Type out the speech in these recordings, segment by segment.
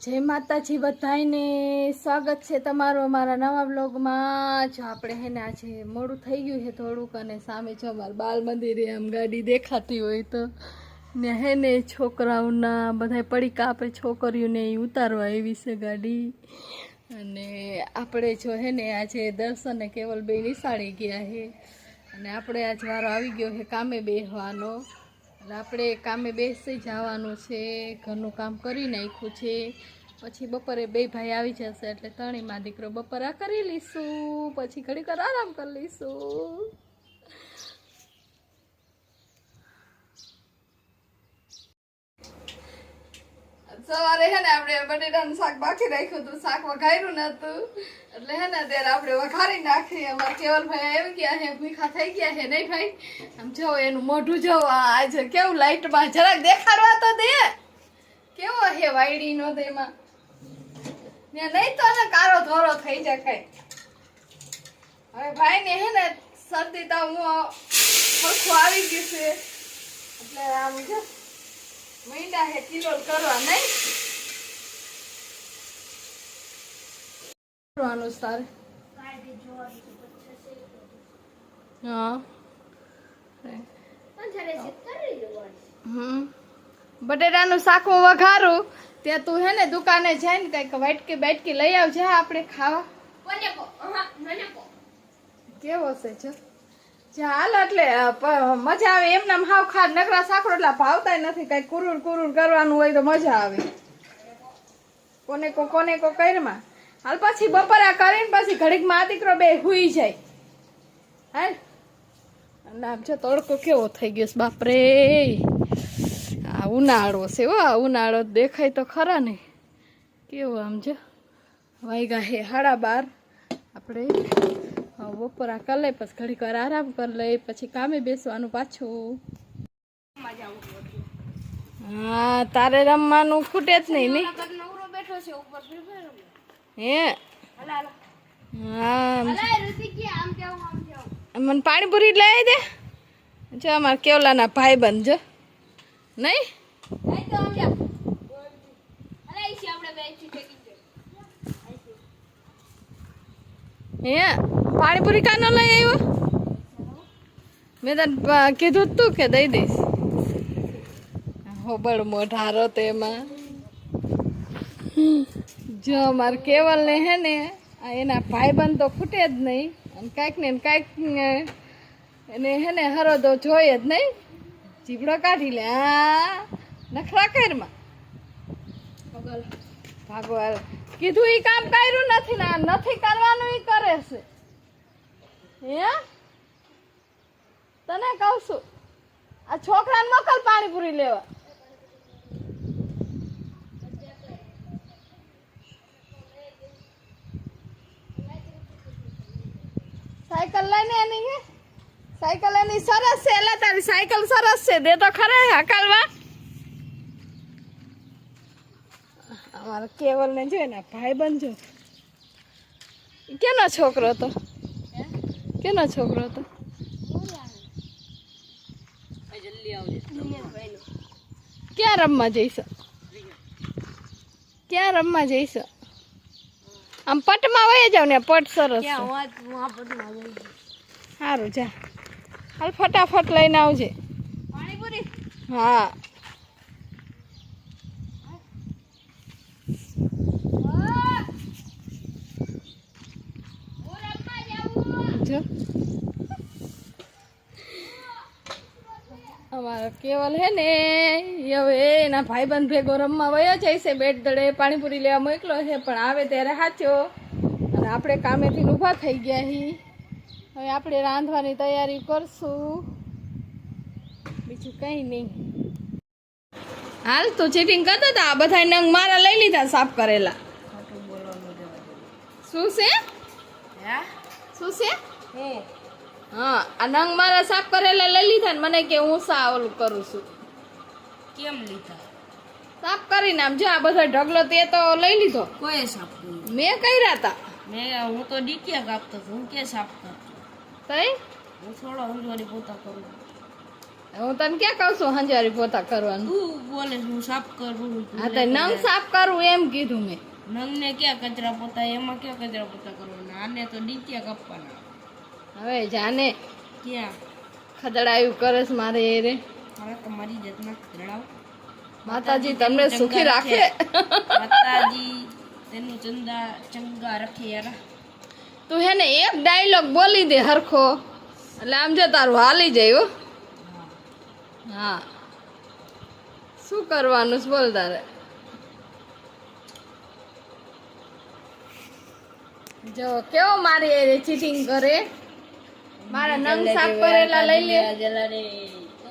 જય માતાજી બધાને સ્વાગત છે તમારું અમારા નવા બ્લોગમાં। જો આપણે હે ને આજે મોડું થઈ ગયું છે થોડુંક, અને સામે જો અમારા બાલ મંદિરે આમ ગાડી દેખાતી હોય તો ને હે ને છોકરાઓના બધા પડીકા આપણે છોકરીઓને ઉતારવા એવી છે ગાડી। અને આપણે જો હે ને આજે દર્શન ને કેવલ બે નિશાળે ગયા છે, અને આપણે આજ વારો આવી ગયો છે કામે બેસવાનો। આપણે કામે બેસી જવાનું છે, ઘરનું કામ કરી નાખ્યું છે, પછી બપોરે બે ભાઈ આવી જશે એટલે ત્રણેયમાં દીકરો બપોરા કરી લઈશું, પછી ઘડીક વાર આરામ કરી લઈશું। સવારે હે ને આપણે બટેટાનું શાક બાકી રાખ્યું હતું, શાક વઘાર્યું નતું એટલે હે ને ત્યારે આપણે વઘારી નાખી। અમારા કેવલભાઈ આવી ગયા છે, મીઠા થઈ ગયા છે નહીં ભાઈ? આમ જો એનું મોઢું જો આજે કેવું લાઈટમાં જરાક દેખાડવા તો દે, કેવો છે વાયડી નો તેમાં ને નહીં તો ને કારો ધોરો થઈ જાય કઈ। હવે ભાઈ ને હે ને શરદી તો સરખું આવી ગયું છે એટલે આમ જો મહિના હે કિલો કરવા નહીં કરવાનું સારું। હા બટેટાનું શાક હું વઘારું ત્યાં તું હે ને દુકાને જઈને કઈક વાટકી બાટકી લઈ આવજે આપણે ખાવા। કેવો છે જો હાલ એટલે મજા આવે એમ નામ હાવ ખાડ નકરા સાકરો એટલે ભાવતા નથી, કઈ કુરુર કુરુર કરવાનું હોય તો મજા આવે। કોને કો કરમાં હાલ પછી બપોરા કરીને પછી ઘડીકમાં આ દીકરો બે હુઈ જાય। હાલ અને આમ જો તડકો કેવો થઈ ગયો બાપરે, આ ઉનાળો છે હો, ઉનાળો દેખાય તો ખરા ને કેવો આમ જો વાગ્યા હે 12:30। આપણે બપોરા કરી લઈ પછી ઘડીક વાર આરામ કરી લઈ પછી કામે બેસવાનું પાછું। હા તારે રમવાનું ખૂટે જ નહીં ને હે? હા મને પાણીપુરી લઈ આવી દે। જો અમારા કેવલાના ભાઈ બંધ જો નહીં હે પાણીપુરી કા ન લઈ આવ્યો? મેં તને કીધું તું કે દઈ દઈશ, હોબળ મોઢારો તેમાં જો અમારે કેવલ ને હે ને એના ભાઈ બંધ તો ખૂટે જ નહીં, અને કાંઈક ને કાંઈક એને હે ને હરોદો જોઈએ જ નહીં, જીબડો કાઢી લે આ નખરા કરમાં ભાગવાલ કીધું એ કામ કર્યું નથી ને નથી કરવાનું એ કરે છે હે? તને કહું છું આ છોકરાને મોકલ પાણીપુરી લેવા। સાયકલ લઈને એની હે સાયકલ એની સરસ છે, એટલે તારી સાયકલ સરસ છે, દે તો ખરા હકાલવા। અમારા કેવલ ને જોઈ ને ભાઈ બંધ જો કેનો છોકરો હતો, કેનો છોકરો હતો? ક્યાં રમવા જઈશ? ક્યાં રમવા જઈશ? આમ પટમાં વહી જાવ ને, પટ સરસ સારું જા હાલ ફટાફટ લઈને આવજે। હા જો અમારો કેવલ હે ને હવે એના ભાઈબંધ ભેગો રમવા વયો જાય છે, બેટ દડે પાણીપુરી લેવા મોકલો છે પણ આવે ત્યારે સાચો। અને આપણે કામેથી ઊભા થઈ ગયા હી, હવે આપણે રાંધવાની તૈયારી કરશું, બીજું કંઈ નહીં। હાલ તો ચીટિંગ કરતો હતા, આ બધા નંગ મારા લઈ લીધા સાફ કરેલા। શું છે શું છે? હા આ નંગ મારા સાફ કરેલા લઈ લીધા ને મને કે હું સા ઓલું કરું છું। કેમ લીધા? સાફ કરીને આમ જો આ બધો ઢગલો તે તો લઈ લીધો। કોઈ સાફ કર્યું? મેં કર્યા હતા। હું તો ડીકિયા કાપતો હતો, હું કે સાફ કરતો? તઈ હું થોડો ઊંધવાડી પોતા કરું। હું તને ક્યાં કહું છું હંજારી પોતા કરવાનું? તું બોલે હું સાફ કરું. હા તો નંગ સાફ કરવું એમ કીધું મેં. નંગને ક્યાં કચરા પોતા, એમાં ક્યાં કચરા પોતા કરવાના? આને તો ડીક્યા કાપવાના. હવે જાને ક્યાં? ખદડાયું કરે છે મારે એ રે. મારે તમારી જાતના ખરડાવ. માતાજી તમને સુખી રાખે. માતાજી તેનું ચંગા રખે યાર. તું હે ને એક ડાયલોગ બોલી દે હરખો એટલે આમ જો તારું હાલી જાય હો. હા શું કરવાનું છે બોલ તારે. જો કેવો મારી એ ચીટિંગ કરે. મારા નંગ સાફ કરેલા લઈ લે. જલાને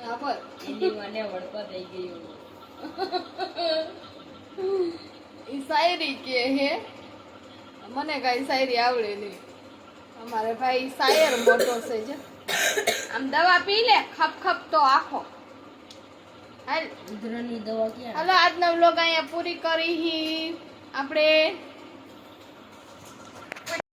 હા, બોલ. એની મને વળકો થઈ ગયો. ઈ શાયરી કે હે મને કઈ શાયરી આવડે નહીં. અમારે ભાઈ શાયર મોટો છે છે. આમ દવા પી લે ખપ ખપ તો આખો. હાલ ઉધરસની દવા ક્યાં? હાલો આજનો વ્લોગ અહીંયા પૂરી કરી હી આપણે.